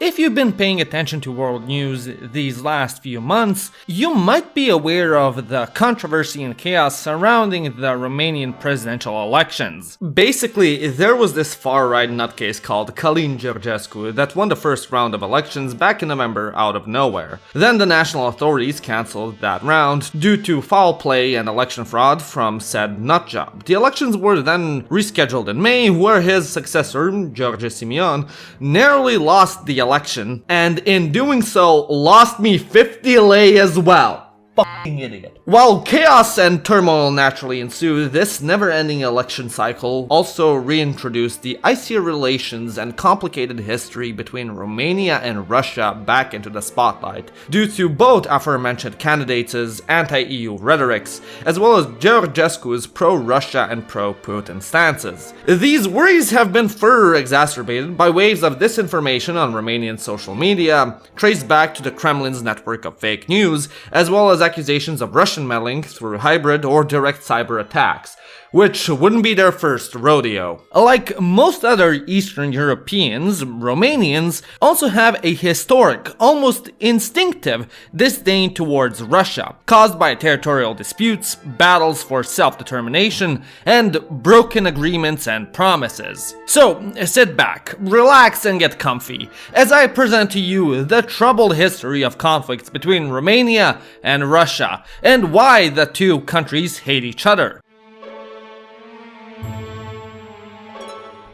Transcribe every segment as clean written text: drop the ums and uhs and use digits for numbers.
If you've been paying attention to world news these last few months, you might be aware of the controversy and chaos surrounding the Romanian presidential elections. Basically, there was this far-right nutcase called Călin Georgescu that won the first round of elections back in November out of nowhere. Then the national authorities cancelled that round due to foul play and election fraud from said nutjob. The elections were then rescheduled in May, where his successor, George Simion, narrowly lost the election, and in doing so, lost me 50 lei as well. Fucking idiot. While chaos and turmoil naturally ensued, this never-ending election cycle also reintroduced the icier relations and complicated history between Romania and Russia back into the spotlight, due to both aforementioned candidates' anti-EU rhetorics, as well as Georgescu's pro-Russia and pro-Putin stances. These worries have been further exacerbated by waves of disinformation on Romanian social media, traced back to the Kremlin's network of fake news, as well as accusations of Russian meddling through hybrid or direct cyber attacks, which wouldn't be their first rodeo. Like most other Eastern Europeans, Romanians also have a historic, almost instinctive disdain towards Russia, caused by territorial disputes, battles for self-determination, and broken agreements and promises. So, sit back, relax and get comfy, as I present to you the troubled history of conflicts between Romania and Russia, and why the two countries hate each other.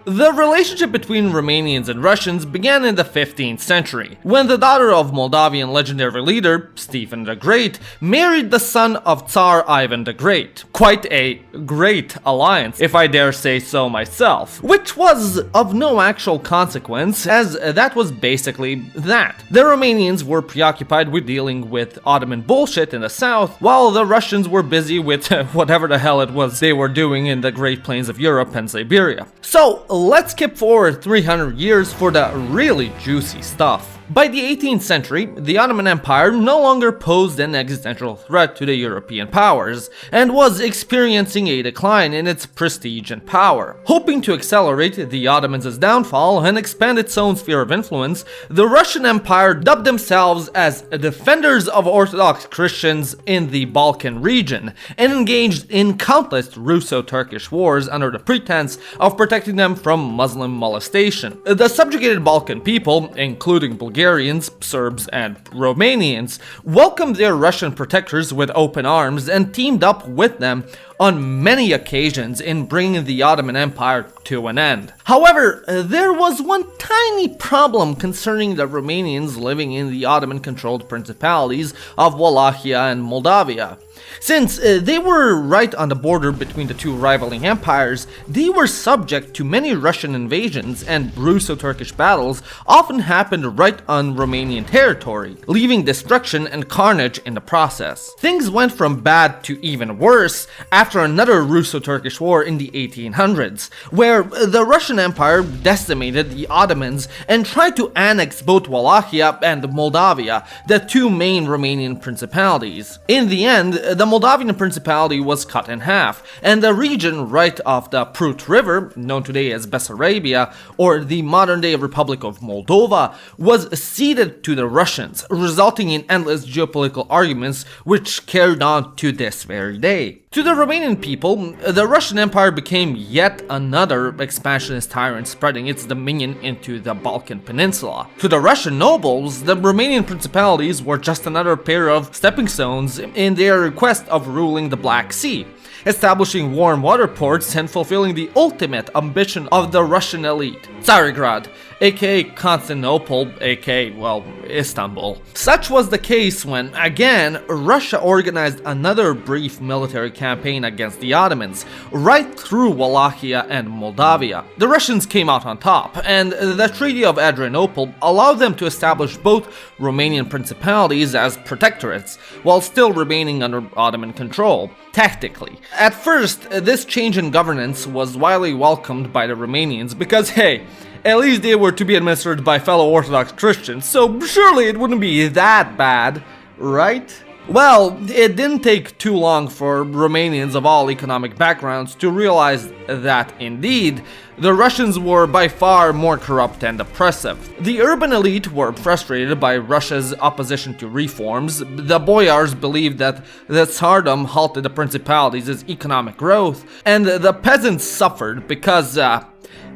The relationship between Romanians and Russians began in the 15th century, when the daughter of Moldavian legendary leader, Stephen the Great, married the son of Tsar Ivan the Great. Quite a great alliance, if I dare say so myself, which was of no actual consequence, as that was basically that. The Romanians were preoccupied with dealing with Ottoman bullshit in the south, while the Russians were busy with whatever the hell it was they were doing in the Great Plains of Europe and Siberia. So, let's skip forward 300 years for the really juicy stuff. By the 18th century, the Ottoman Empire no longer posed an existential threat to the European powers, and was experiencing a decline in its prestige and power. Hoping to accelerate the Ottomans' downfall and expand its own sphere of influence, the Russian Empire dubbed themselves as defenders of Orthodox Christians in the Balkan region, and engaged in countless Russo-Turkish wars under the pretense of protecting them from Muslim molestation. The subjugated Balkan people, including Bulgarians, Serbs, and Romanians, welcomed their Russian protectors with open arms and teamed up with them on many occasions in bringing the Ottoman Empire to an end. However, there was one tiny problem concerning the Romanians living in the Ottoman-controlled principalities of Wallachia and Moldavia. Since they were right on the border between the two rivaling empires, they were subject to many Russian invasions, and Russo-Turkish battles often happened right on Romanian territory, leaving destruction and carnage in the process. Things went from bad to even worse after another Russo-Turkish war in the 1800s, where the Russian Empire decimated the Ottomans and tried to annex both Wallachia and Moldavia, the two main Romanian principalities. In the end, the Moldavian Principality was cut in half, and the region right off the Prut River, known today as Bessarabia, or the modern-day Republic of Moldova, was ceded to the Russians, resulting in endless geopolitical arguments which carried on to this very day. To the Romanian people, the Russian Empire became yet another expansionist tyrant spreading its dominion into the Balkan Peninsula. To the Russian nobles, the Romanian principalities were just another pair of stepping stones in their quest of ruling the Black Sea, establishing warm water ports and fulfilling the ultimate ambition of the Russian elite, Tsarograd, aka Constantinople, aka, well, Istanbul. Such was the case when, again, Russia organized another brief military campaign against the Ottomans, right through Wallachia and Moldavia. The Russians came out on top, and the Treaty of Adrianople allowed them to establish both Romanian principalities as protectorates, while still remaining under Ottoman control, tactically. At first, this change in governance was widely welcomed by the Romanians because, hey, at least they were to be administered by fellow Orthodox Christians, so surely it wouldn't be that bad, right? Well, it didn't take too long for Romanians of all economic backgrounds to realize that, indeed, the Russians were by far more corrupt and oppressive. The urban elite were frustrated by Russia's opposition to reforms, the boyars believed that the Tsardom halted the principalities' economic growth, and the peasants suffered because,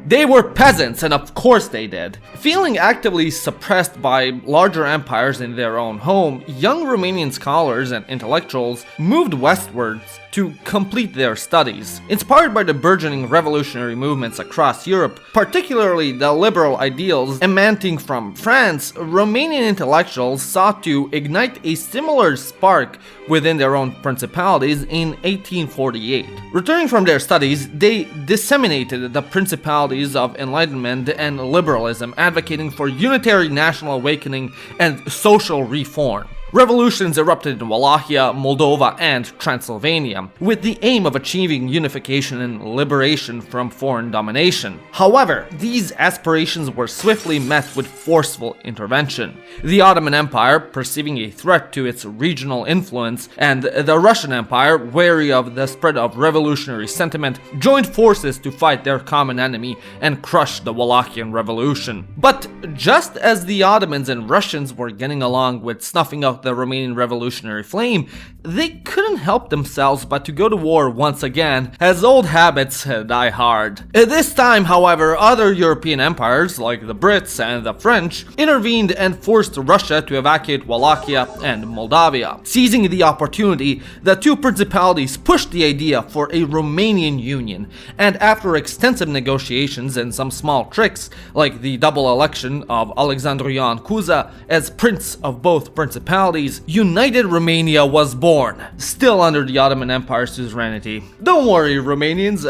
they were peasants, and of course they did. Feeling actively suppressed by larger empires in their own home, young Romanian scholars and intellectuals moved westwards to complete their studies. Inspired by the burgeoning revolutionary movements across Europe, particularly the liberal ideals emanating from France, Romanian intellectuals sought to ignite a similar spark within their own principalities in 1848. Returning from their studies, they disseminated the principalities of enlightenment and liberalism, advocating for unitary national awakening and social reform. Revolutions erupted in Wallachia, Moldova, and Transylvania, with the aim of achieving unification and liberation from foreign domination. However, these aspirations were swiftly met with forceful intervention. The Ottoman Empire, perceiving a threat to its regional influence, and the Russian Empire, wary of the spread of revolutionary sentiment, joined forces to fight their common enemy and crush the Wallachian Revolution. But just as the Ottomans and Russians were getting along with snuffing out the Romanian revolutionary flame, they couldn't help themselves but to go to war once again, as old habits die hard. This time, however, other European empires, like the Brits and the French, intervened and forced Russia to evacuate Wallachia and Moldavia. Seizing the opportunity, the two principalities pushed the idea for a Romanian union, and after extensive negotiations and some small tricks, like the double election of Alexandru Ioan Cuza as prince of both principalities, united Romania was born, still under the Ottoman Empire's suzerainty. Don't worry, Romanians,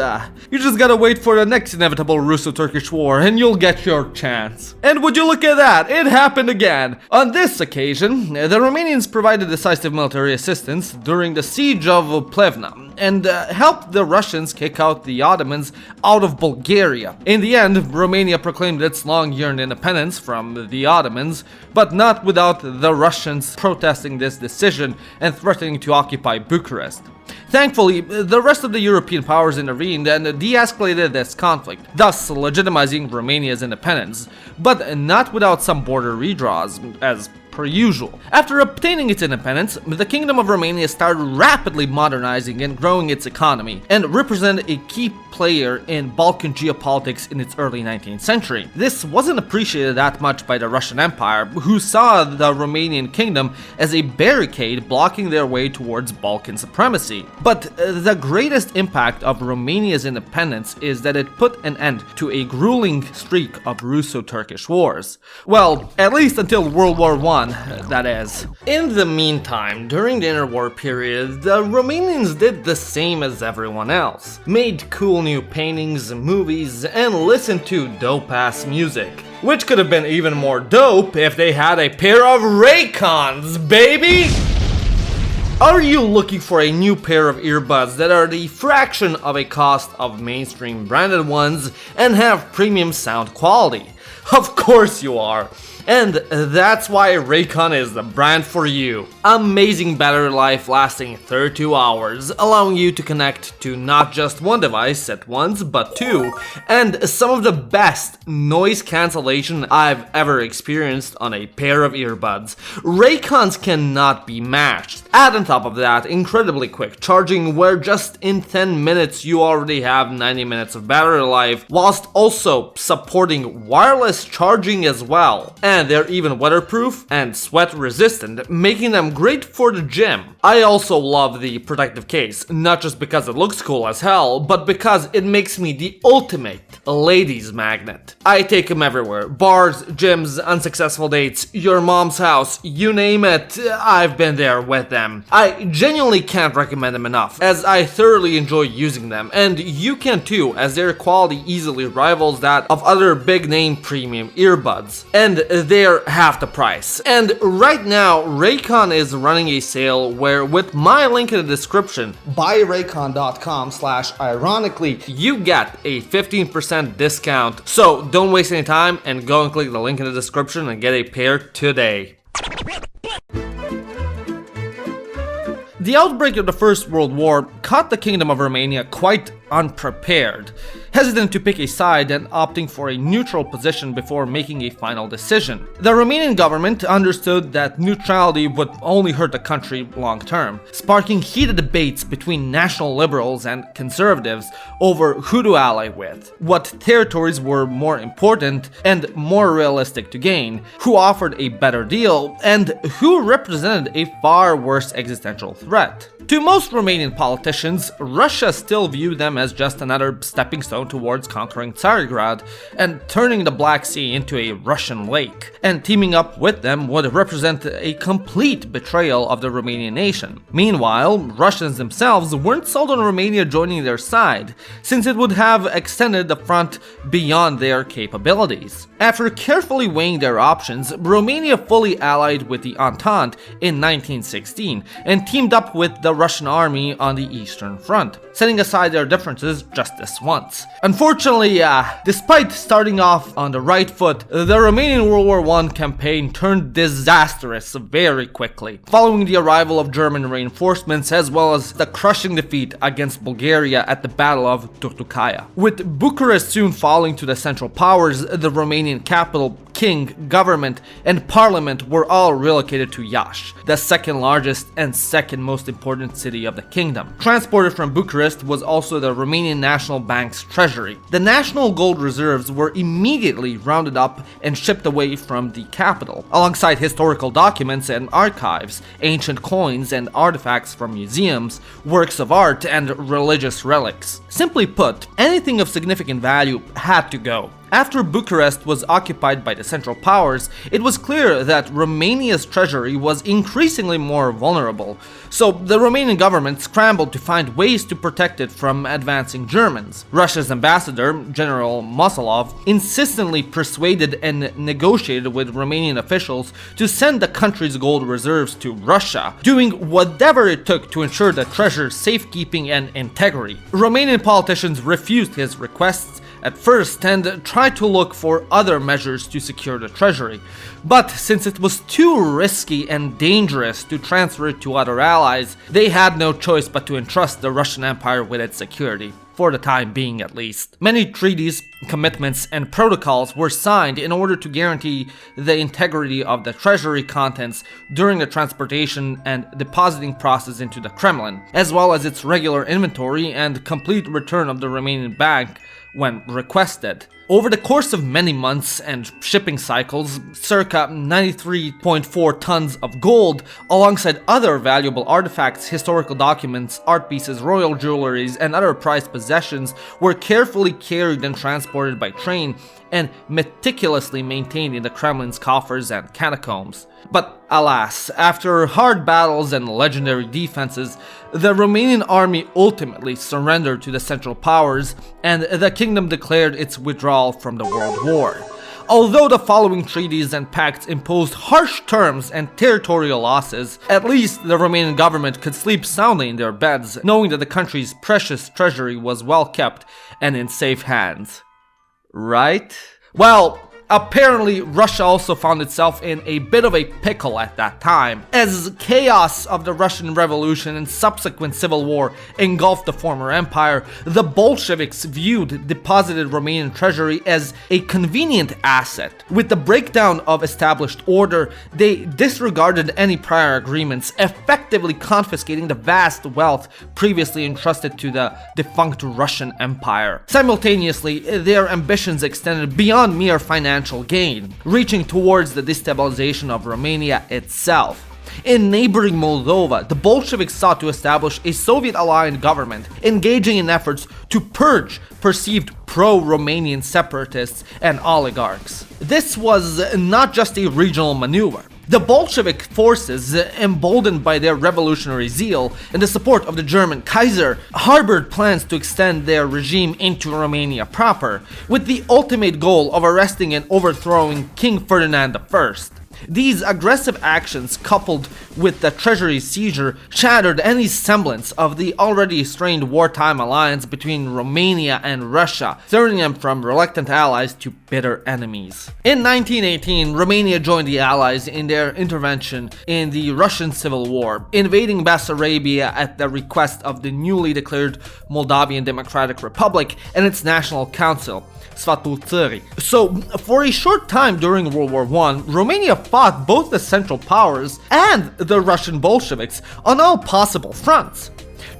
you just gotta wait for the next inevitable Russo-Turkish war and you'll get your chance. And would you look at that, it happened again. On this occasion, the Romanians provided decisive military assistance during the siege of Plevna and helped the Russians kick out the Ottomans out of Bulgaria. In the end, Romania proclaimed its long-yearned independence from the Ottomans, but not without the Russians protesting this decision and threatening to occupy Bucharest. Thankfully, the rest of the European powers intervened and de-escalated this conflict, thus legitimizing Romania's independence, but not without some border redraws, as per usual. After obtaining its independence, the Kingdom of Romania started rapidly modernizing and growing its economy, and represented a key player in Balkan geopolitics in its early 19th century. This wasn't appreciated that much by the Russian Empire, who saw the Romanian kingdom as a barricade blocking their way towards Balkan supremacy. But the greatest impact of Romania's independence is that it put an end to a grueling streak of Russo-Turkish wars. Well, at least until World War I, that is. In the meantime, during the interwar period, the Romanians did the same as everyone else. Made cool new paintings, movies, and listened to dope-ass music. Which could have been even more dope if they had a pair of Raycons, baby! Are you looking for a new pair of earbuds that are the fraction of a cost of mainstream branded ones and have premium sound quality? Of course you are! And that's why Raycon is the brand for you. Amazing battery life lasting 32 hours, allowing you to connect to not just one device at once, but two, and some of the best noise cancellation I've ever experienced on a pair of earbuds. Raycons cannot be matched. Add on top of that incredibly quick charging, where just in 10 minutes you already have 90 minutes of battery life, whilst also supporting wireless charging as well. And they're even weatherproof and sweat resistant, making them great for the gym. I also love the protective case, not just because it looks cool as hell, but because it makes me the ultimate ladies magnet. I take them everywhere. Bars, gyms, unsuccessful dates, your mom's house, you name it, I've been there with them. I genuinely can't recommend them enough, as I thoroughly enjoy using them, and you can too, as their quality easily rivals that of other big name premium earbuds. And they're half the price. And right now, Raycon is running a sale where, with my link in the description, buyraycon.com/ironically, you get a 15% discount. So don't waste any time and go and click the link in the description and get a pair today. The outbreak of the First World War caught the Kingdom of Romania quite unprepared, hesitant to pick a side and opting for a neutral position before making a final decision. The Romanian government understood that neutrality would only hurt the country long term, sparking heated debates between national liberals and conservatives over who to ally with, what territories were more important and more realistic to gain, who offered a better deal, and who represented a far worse existential threat. To most Romanian politicians, Russia still viewed them as just another stepping stone towards conquering Tsarograd and turning the Black Sea into a Russian lake, and teaming up with them would represent a complete betrayal of the Romanian nation. Meanwhile, Russians themselves weren't sold on Romania joining their side, since it would have extended the front beyond their capabilities. After carefully weighing their options, Romania fully allied with the Entente in 1916 and teamed up with the Russian army on the Eastern Front, setting aside their differences just this once. Unfortunately, despite starting off on the right foot, the Romanian World War I campaign turned disastrous very quickly, following the arrival of German reinforcements as well as the crushing defeat against Bulgaria at the Battle of Turtucaia. With Bucharest soon falling to the Central Powers, the Romanian capital, king, government, and parliament were all relocated to Iași, the second largest and second most important city of the kingdom. Transported from Bucharest was also the Romanian National Bank's treasury. The national gold reserves were immediately rounded up and shipped away from the capital, alongside historical documents and archives, ancient coins and artifacts from museums, works of art, and religious relics. Simply put, anything of significant value had to go. After Bucharest was occupied by the Central Powers, it was clear that Romania's treasury was increasingly more vulnerable, so the Romanian government scrambled to find ways to protect it from advancing Germans. Russia's ambassador, General Mosolov, insistently persuaded and negotiated with Romanian officials to send the country's gold reserves to Russia, doing whatever it took to ensure the treasure's safekeeping and integrity. Romanian politicians refused his requests at first and tried to look for other measures to secure the treasury, but since it was too risky and dangerous to transfer it to other allies, they had no choice but to entrust the Russian Empire with its security. For the time being at least. Many treaties, commitments, and protocols were signed in order to guarantee the integrity of the treasury contents during the transportation and depositing process into the Kremlin, as well as its regular inventory and complete return of the Romanian bank when requested. Over the course of many months and shipping cycles, circa 93.4 tons of gold, alongside other valuable artifacts, historical documents, art pieces, royal jewelries, and other prized possessions, were carefully carried and transported by train and meticulously maintained in the Kremlin's coffers and catacombs. But alas, after hard battles and legendary defenses, the Romanian army ultimately surrendered to the Central Powers, and the kingdom declared its withdrawal from the World War. Although the following treaties and pacts imposed harsh terms and territorial losses, at least the Romanian government could sleep soundly in their beds, knowing that the country's precious treasury was well kept and in safe hands. Right? Well, apparently Russia also found itself in a bit of a pickle at that time, as chaos of the Russian Revolution and subsequent civil war engulfed the former empire. The Bolsheviks viewed deposited Romanian treasury as a convenient asset. With the breakdown of established order, they disregarded any prior agreements, effectively confiscating the vast wealth previously entrusted to the defunct Russian Empire. Simultaneously, their ambitions extended beyond mere financial gain, reaching towards the destabilization of Romania itself. In neighboring Moldova, the Bolsheviks sought to establish a Soviet-aligned government, engaging in efforts to purge perceived pro-Romanian separatists and oligarchs. This was not just a regional maneuver. The Bolshevik forces, emboldened by their revolutionary zeal and the support of the German Kaiser, harbored plans to extend their regime into Romania proper, with the ultimate goal of arresting and overthrowing King Ferdinand I. These aggressive actions, coupled with the treasury seizure, shattered any semblance of the already strained wartime alliance between Romania and Russia, turning them from reluctant allies to bitter enemies. In 1918, Romania joined the Allies in their intervention in the Russian Civil War, invading Bessarabia at the request of the newly declared Moldavian Democratic Republic and its National Council, Sfatul Țării. So, for a short time during World War I, Romania fought both the Central Powers and the Russian Bolsheviks on all possible fronts.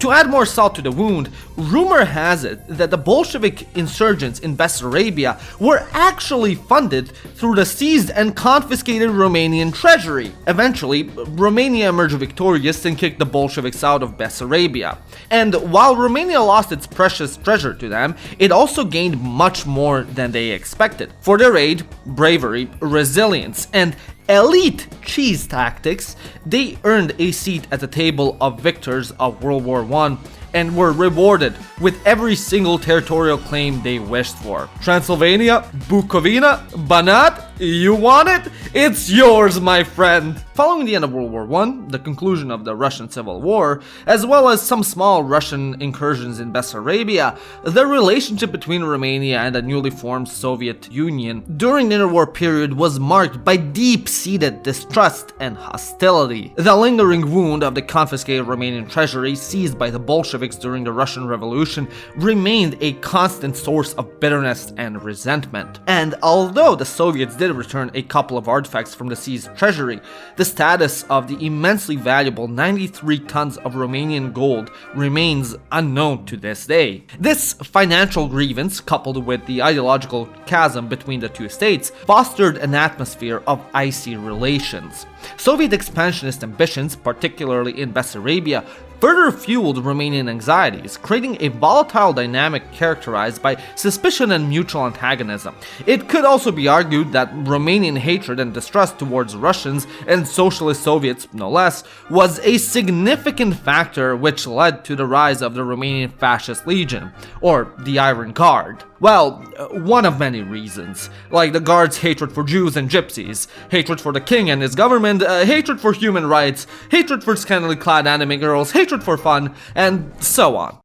To add more salt to the wound, rumor has it that the Bolshevik insurgents in Bessarabia were actually funded through the seized and confiscated Romanian treasury. Eventually, Romania emerged victorious and kicked the Bolsheviks out of Bessarabia. And while Romania lost its precious treasure to them, it also gained much more than they expected. For their aid, bravery, resilience, and elite cheese tactics, they earned a seat at the table of victors of World War I and were rewarded with every single territorial claim they wished for. Transylvania, Bukovina, Banat, you want it? It's yours, my friend! Following the end of World War I, the conclusion of the Russian Civil War, as well as some small Russian incursions in Bessarabia, the relationship between Romania and the newly formed Soviet Union during the interwar period was marked by deep-seated distrust and hostility. The lingering wound of the confiscated Romanian treasury seized by the Bolsheviks during the Russian Revolution remained a constant source of bitterness and resentment. And although the Soviets did return a couple of artifacts from the seized treasury, the status of the immensely valuable 93 tons of Romanian gold remains unknown to this day. This financial grievance, coupled with the ideological chasm between the two states, fostered an atmosphere of icy relations. Soviet expansionist ambitions, particularly in Bessarabia, further fueled Romanian anxieties, creating a volatile dynamic characterized by suspicion and mutual antagonism. It could also be argued that Romanian hatred and distrust towards Russians and socialist Soviets, no less, was a significant factor which led to the rise of the Romanian Fascist Legion, or the Iron Guard. Well, one of many reasons, like the Guard's hatred for Jews and Gypsies, hatred for the king and his government, hatred for human rights, hatred for scantily clad anime girls, hatred for fun, and so on.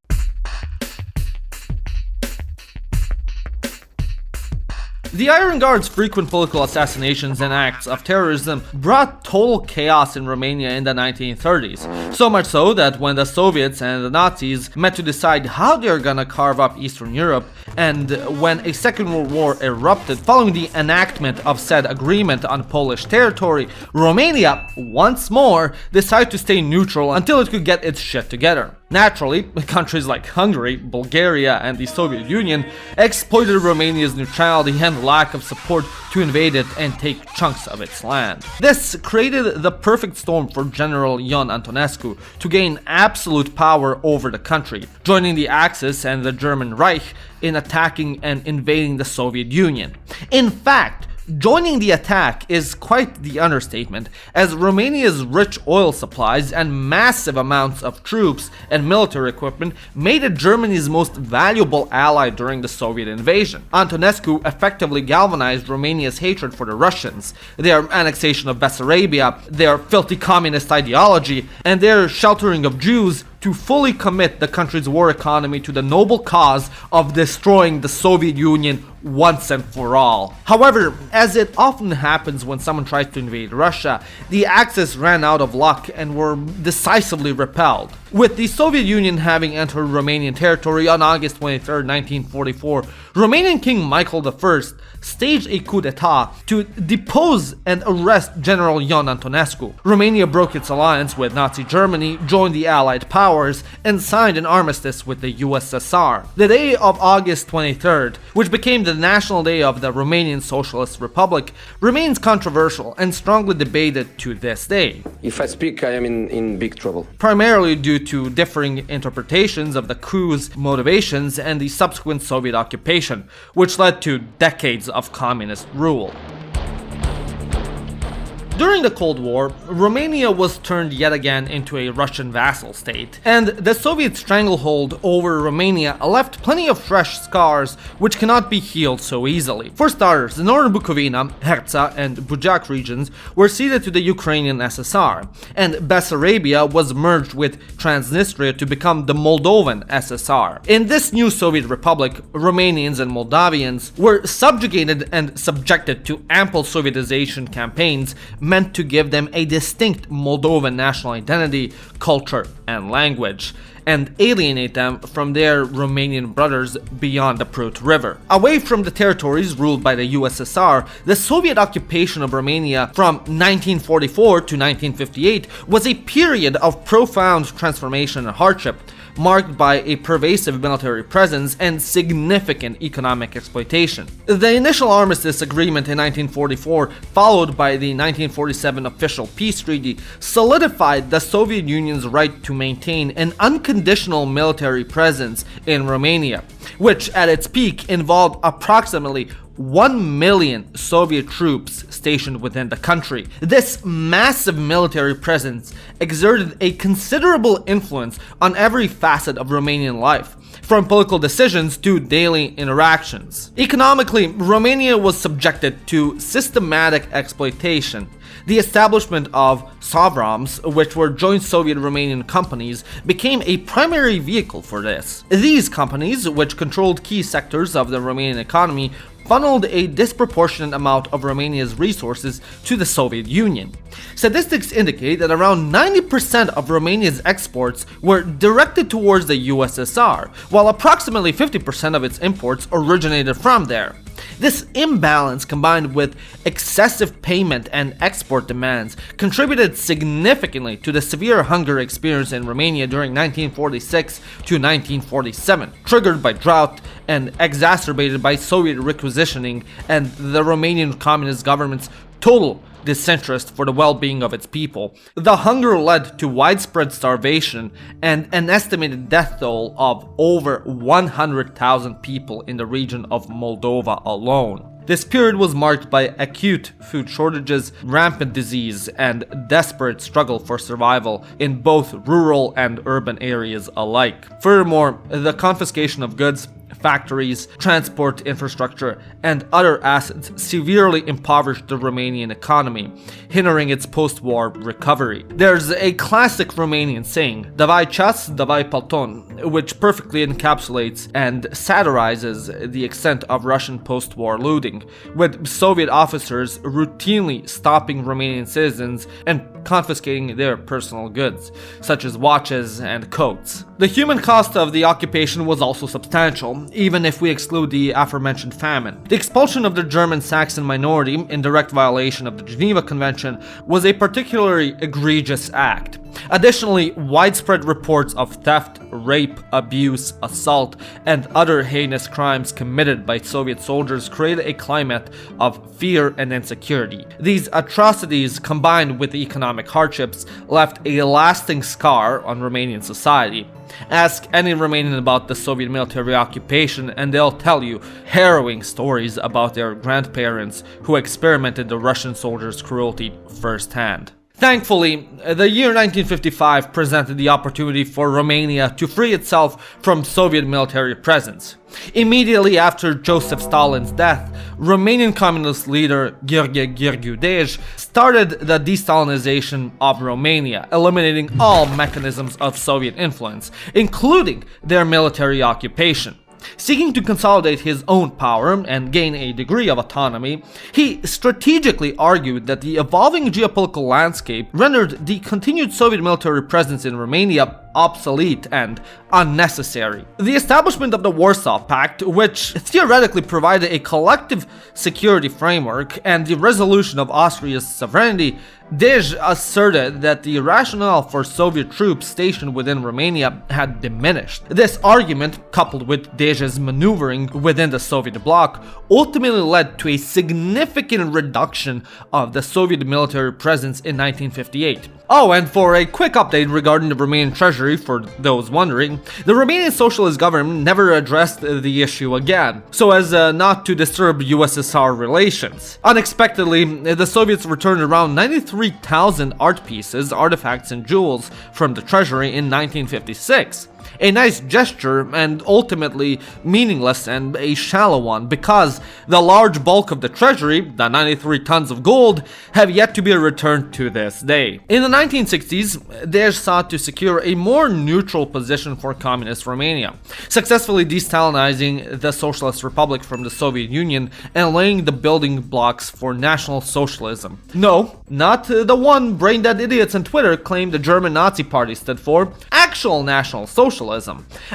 The Iron Guard's frequent political assassinations and acts of terrorism brought total chaos in Romania in the 1930s, so much so that when the Soviets and the Nazis met to decide how they're gonna carve up Eastern Europe, and when a Second World War erupted following the enactment of said agreement on Polish territory, Romania, once more, decided to stay neutral until it could get its shit together. Naturally, countries like Hungary, Bulgaria, and the Soviet Union exploited Romania's neutrality and lack of support to invade it and take chunks of its land. This created the perfect storm for General Ion Antonescu to gain absolute power over the country, joining the Axis and the German Reich in attacking and invading the Soviet Union. In fact, joining the attack is quite the understatement, as Romania's rich oil supplies and massive amounts of troops and military equipment made it Germany's most valuable ally during the Soviet invasion. Antonescu effectively galvanized Romania's hatred for the Russians, their annexation of Bessarabia, their filthy communist ideology, and their sheltering of Jews to fully commit the country's war economy to the noble cause of destroying the Soviet Union once and for all. However, as it often happens when someone tries to invade Russia, the Axis ran out of luck and were decisively repelled. With the Soviet Union having entered Romanian territory on August 23, 1944, Romanian King Michael I staged a coup d'etat to depose and arrest General Ion Antonescu. Romania broke its alliance with Nazi Germany, joined the Allied powers, and signed an armistice with the USSR. The day of August 23rd, which became the National Day of the Romanian Socialist Republic, remains controversial and strongly debated to this day. If I speak, I am in big trouble. Primarily due to differing interpretations of the coup's motivations and the subsequent Soviet occupation, which led to decades of communist rule. During the Cold War, Romania was turned yet again into a Russian vassal state, and the Soviet stranglehold over Romania left plenty of fresh scars which cannot be healed so easily. For starters, the northern Bukovina, Herza, and Bujak regions were ceded to the Ukrainian SSR, and Bessarabia was merged with Transnistria to become the Moldovan SSR. In this new Soviet republic, Romanians and Moldavians were subjugated and subjected to ample Sovietization campaigns meant to give them a distinct Moldovan national identity, culture, and language, and alienate them from their Romanian brothers beyond the Prut River. Away from the territories ruled by the USSR, the Soviet occupation of Romania from 1944 to 1958 was a period of profound transformation and hardship, marked by a pervasive military presence and significant economic exploitation. The initial armistice agreement in 1944, followed by the 1947 official peace treaty, solidified the Soviet Union's right to maintain an unconditional military presence in Romania, which at its peak involved approximately 1 million Soviet troops stationed within the country. This massive military presence exerted a considerable influence on every facet of Romanian life, from political decisions to daily interactions. Economically, Romania was subjected to systematic exploitation. The establishment of Sovrams, which were joint Soviet-Romanian companies, became a primary vehicle for this. These companies, which controlled key sectors of the Romanian economy, funneled a disproportionate amount of Romania's resources to the Soviet Union. Statistics indicate that around 90% of Romania's exports were directed towards the USSR, while approximately 50% of its imports originated from there. This imbalance, combined with excessive payment and export demands, contributed significantly to the severe hunger experienced in Romania during 1946 to 1947, triggered by drought and exacerbated by Soviet requisitioning and the Romanian Communist government's total disinterest for the well-being of its people. The hunger led to widespread starvation and an estimated death toll of over 100,000 people in the region of Moldova alone. This period was marked by acute food shortages, rampant disease, and desperate struggle for survival in both rural and urban areas alike. Furthermore, the confiscation of goods, factories, transport infrastructure, and other assets severely impoverished the Romanian economy, hindering its post-war recovery. There's a classic Romanian saying, "Davai chas, davai palton," which perfectly encapsulates and satirizes the extent of Russian post-war looting, with Soviet officers routinely stopping Romanian citizens and confiscating their personal goods, such as watches and coats. The human cost of the occupation was also substantial, even if we exclude the aforementioned famine. The expulsion of the German Saxon minority, in direct violation of the Geneva Convention, was a particularly egregious act. Additionally, widespread reports of theft, rape, abuse, assault, and other heinous crimes committed by Soviet soldiers created a climate of fear and insecurity. These atrocities, combined with the economic hardships, left a lasting scar on Romanian society. Ask any Romanian about the Soviet military occupation and they'll tell you harrowing stories about their grandparents who experimented the Russian soldiers' cruelty firsthand. Thankfully, the year 1955 presented the opportunity for Romania to free itself from Soviet military presence. Immediately after Joseph Stalin's death, Romanian communist leader Gheorghe Gheorghiu started the de-Stalinization of Romania, eliminating all mechanisms of Soviet influence, including their military occupation. Seeking to consolidate his own power and gain a degree of autonomy, he strategically argued that the evolving geopolitical landscape rendered the continued Soviet military presence in Romania obsolete and unnecessary. The establishment of the Warsaw Pact, which theoretically provided a collective security framework, and the resolution of Austria's sovereignty, Deja asserted that the rationale for Soviet troops stationed within Romania had diminished. This argument, coupled with Deja's maneuvering within the Soviet bloc, ultimately led to a significant reduction of the Soviet military presence in 1958. Oh, and for a quick update regarding the Romanian treasury, treasury, for those wondering, the Romanian socialist government never addressed the issue again, so as not to disturb USSR relations. Unexpectedly, the Soviets returned around 93,000 art pieces, artifacts, and jewels from the treasury in 1956. A nice gesture, and ultimately meaningless and a shallow one, because the large bulk of the treasury, the 93 tons of gold, have yet to be returned to this day. In the 1960s, they sought to secure a more neutral position for communist Romania, successfully de-Stalinizing the Socialist Republic from the Soviet Union and laying the building blocks for National Socialism. No, not the one brain-dead idiots on Twitter claim the German Nazi Party stood for, actual National Socialism.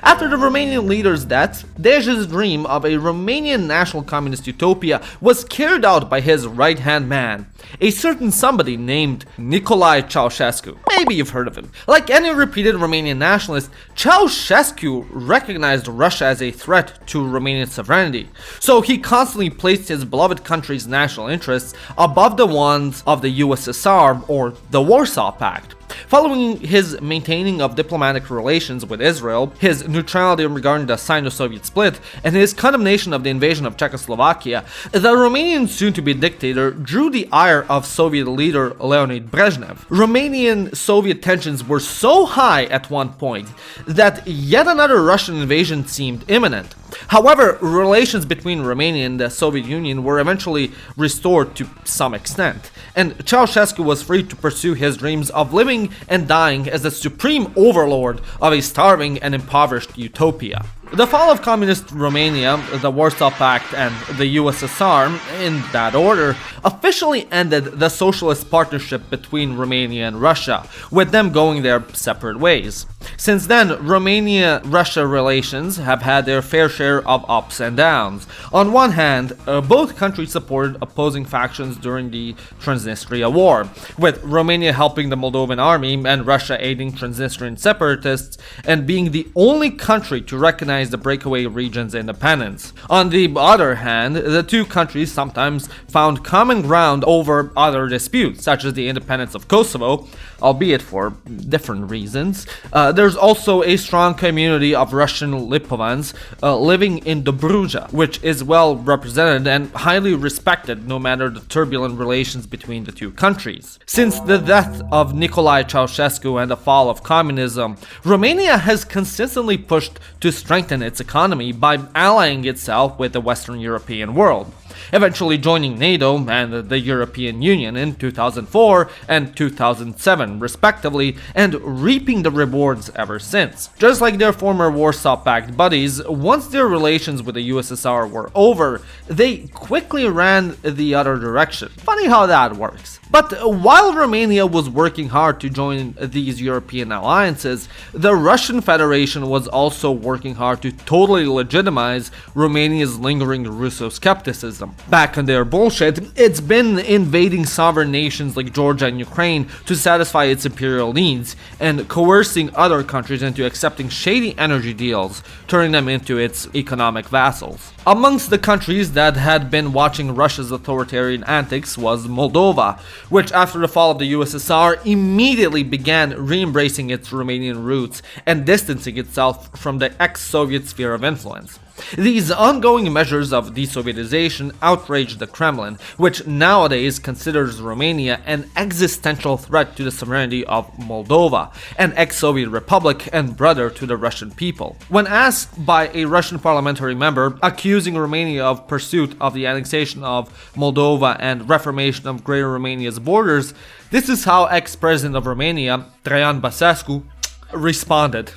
After the Romanian leader's death, Deja's dream of a Romanian national communist utopia was carried out by his right-hand man, a certain somebody named Nicolae Ceausescu. Maybe you've heard of him. Like any repeated Romanian nationalist, Ceausescu recognized Russia as a threat to Romanian sovereignty, so he constantly placed his beloved country's national interests above the ones of the USSR or the Warsaw Pact. Following his maintaining of diplomatic relations with Israel, his neutrality regarding the Sino-Soviet split, and his condemnation of the invasion of Czechoslovakia, the Romanian soon-to-be dictator drew the ire of Soviet leader Leonid Brezhnev. Romanian-Soviet tensions were so high at one point that yet another Russian invasion seemed imminent. However, relations between Romania and the Soviet Union were eventually restored to some extent, and Ceausescu was free to pursue his dreams of living and dying as the supreme overlord of a starving and impoverished utopia. The fall of communist Romania, the Warsaw Pact, and the USSR, in that order, officially ended the socialist partnership between Romania and Russia, with them going their separate ways. Since then, Romania-Russia relations have had their fair share of ups and downs. On one hand, both countries supported opposing factions during the Transnistria War, with Romania helping the Moldovan army and Russia aiding Transnistrian separatists, and being the only country to recognize the breakaway region's independence. On the other hand, the two countries sometimes found common ground over other disputes, such as the independence of Kosovo, albeit for different reasons. There's also a strong community of Russian Lipovans living in Dobruja, which is well represented and highly respected no matter the turbulent relations between the two countries. Since the death of Nicolae Ceausescu and the fall of communism, Romania has consistently pushed to strengthen its economy by allying itself with the Western European world, eventually joining NATO and the European Union in 2004 and 2007 respectively, and reaping the rewards ever since. Just like their former Warsaw Pact buddies, once their relations with the USSR were over, they quickly ran the other direction. Funny how that works. But while Romania was working hard to join these European alliances, the Russian Federation was also working hard to totally legitimize Romania's lingering Russo-skepticism. Back on their bullshit, it's been invading sovereign nations like Georgia and Ukraine to satisfy its imperial needs, and coercing other countries into accepting shady energy deals, turning them into its economic vassals. Amongst the countries that had been watching Russia's authoritarian antics was Moldova, which after the fall of the USSR immediately began re-embracing its Romanian roots and distancing itself from the ex-Soviet sphere of influence. These ongoing measures of desovietization outraged the Kremlin, which nowadays considers Romania an existential threat to the sovereignty of Moldova, an ex-Soviet republic and brother to the Russian people. When asked by a Russian parliamentary member accusing Romania of pursuit of the annexation of Moldova and reformation of Greater Romania's borders, this is how ex-president of Romania, Traian Băsescu, responded.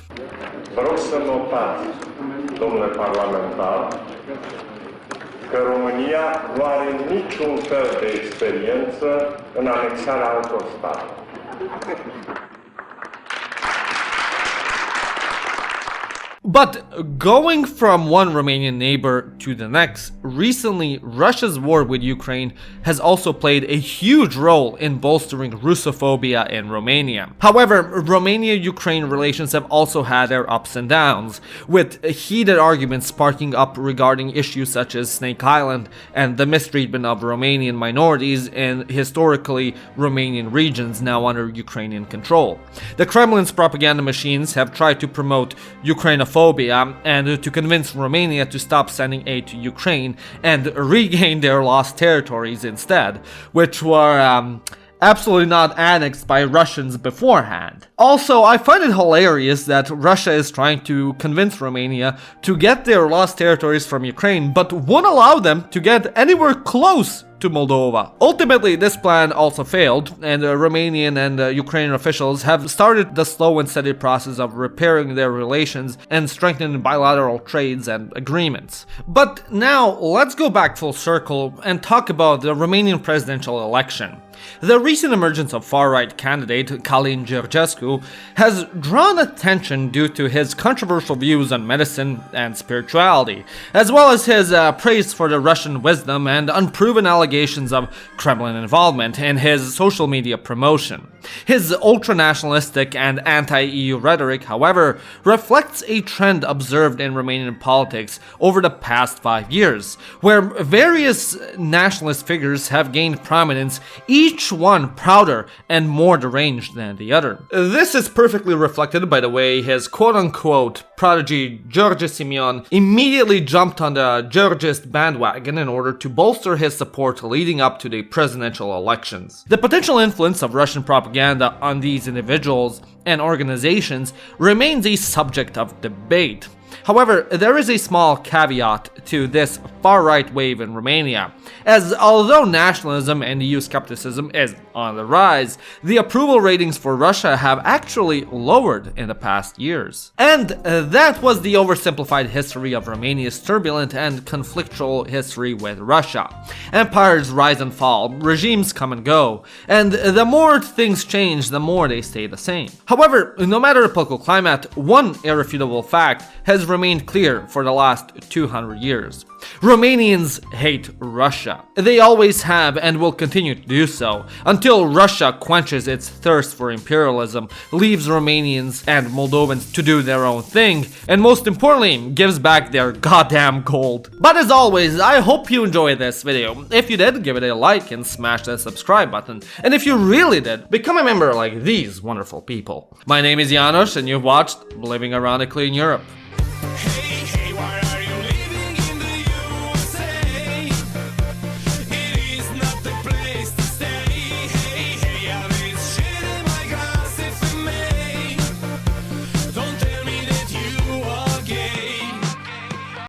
Domnule parlamentar, că România nu are niciun fel de experiență în anexarea altor state. But going from one Romanian neighbor to the next, recently Russia's war with Ukraine has also played a huge role in bolstering Russophobia in Romania. However, Romania-Ukraine relations have also had their ups and downs, with heated arguments sparking up regarding issues such as Snake Island and the mistreatment of Romanian minorities in historically Romanian regions now under Ukrainian control. The Kremlin's propaganda machines have tried to promote Ukrainophobia and to convince Romania to stop sending aid to Ukraine and regain their lost territories instead, which were absolutely not annexed by Russians beforehand. Also, I find it hilarious that Russia is trying to convince Romania to get their lost territories from Ukraine, but won't allow them to get anywhere close to Moldova. Ultimately, this plan also failed, and Romanian and Ukrainian officials have started the slow and steady process of repairing their relations and strengthening bilateral trades and agreements. But now, let's go back full circle and talk about the Romanian presidential election. The recent emergence of far-right candidate Călin Georgescu has drawn attention due to his controversial views on medicine and spirituality, as well as his praise for the Russian wisdom and unproven allegations of Kremlin involvement in his social media promotion. His ultra-nationalistic and anti-EU rhetoric, however, reflects a trend observed in Romanian politics over the past 5 years, where various nationalist figures have gained prominence, each one prouder and more deranged than the other. This is perfectly reflected by the way his quote-unquote prodigy George Simeon immediately jumped on the Georgist bandwagon in order to bolster his support leading up to the presidential elections. The potential influence of Russian propaganda on these individuals and organizations remains a subject of debate. However, there is a small caveat to this far-right wave in Romania, as although nationalism and EU skepticism is on the rise, the approval ratings for Russia have actually lowered in the past years. And that was the oversimplified history of Romania's turbulent and conflictual history with Russia. Empires rise and fall, regimes come and go, and the more things change, the more they stay the same. However, no matter the political climate, one irrefutable fact has remained clear for the last 200 years. Romanians hate Russia. They always have and will continue to do so, until Russia quenches its thirst for imperialism, leaves Romanians and Moldovans to do their own thing, and most importantly, gives back their goddamn gold. But as always, I hope you enjoyed this video. If you did, give it a like and smash that subscribe button. And if you really did, become a member like these wonderful people. My name is Janos, and you've watched Living Ironically in Europe.